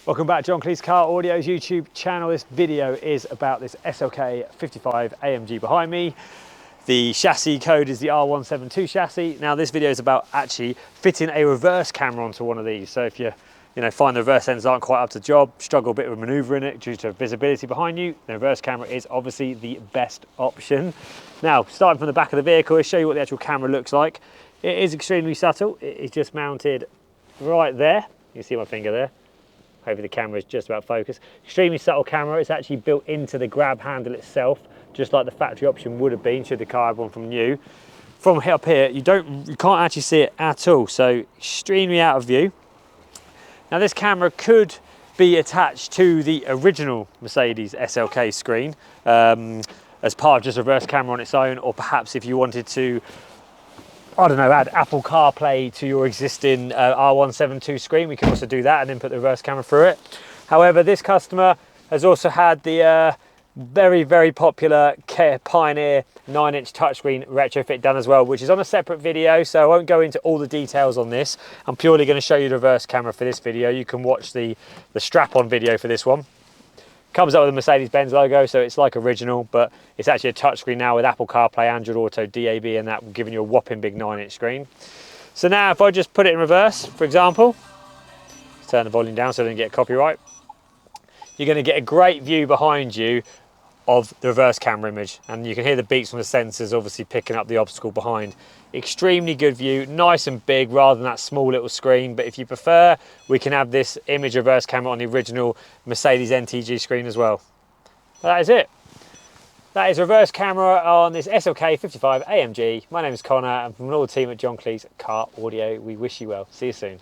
Welcome back to John Kleis Car Audio's YouTube channel. This video is about this SLK55 AMG behind me. The chassis code is the R172 chassis. Now this video is about actually fitting a reverse camera onto one of these. So if you find the reverse ends aren't quite up to the job, struggle a bit with manoeuvring it due to visibility behind you, the reverse camera is obviously the best option. Now, starting from the back of the vehicle, I'll show you what the actual camera looks like. It is extremely subtle. It is just mounted right there. You can see my finger there. Hopefully the camera is just about focused. Extremely subtle camera. It's actually built into the grab handle itself, just like the factory option would have been should the car have one from new. From up here, you can't actually see it at all, so extremely out of view. Now this camera could be attached to the original Mercedes SLK screen as part of just a reverse camera on its own, or perhaps if you wanted to, I don't know, add Apple CarPlay to your existing R172 screen, we can also do that and then put the reverse camera through it. However, this customer has also had the very, very popular Pioneer 9-inch touchscreen retrofit done as well, which is on a separate video, so I won't go into all the details on this. I'm purely going to show you the reverse camera for this video. You can watch the strap-on video for this one. Comes up with a Mercedes-Benz logo, so it's like original, but it's actually a touchscreen now with Apple CarPlay, Android Auto, DAB, and that giving you a whopping big 9-inch screen. So now if I just put it in reverse, for example, let's turn the volume down so I don't get copyright, you're going to get a great view behind you of the reverse camera image, and you can hear the beeps from the sensors obviously picking up the obstacle behind. Extremely good view, nice and big rather than that small little screen, but if you prefer, we can have this image reverse camera on the original Mercedes NTG screen as well. But that is it. That is reverse camera on this SLK55 AMG. My name is Connor, and from all the team at John Kleis Car Audio, we wish you well. See you soon.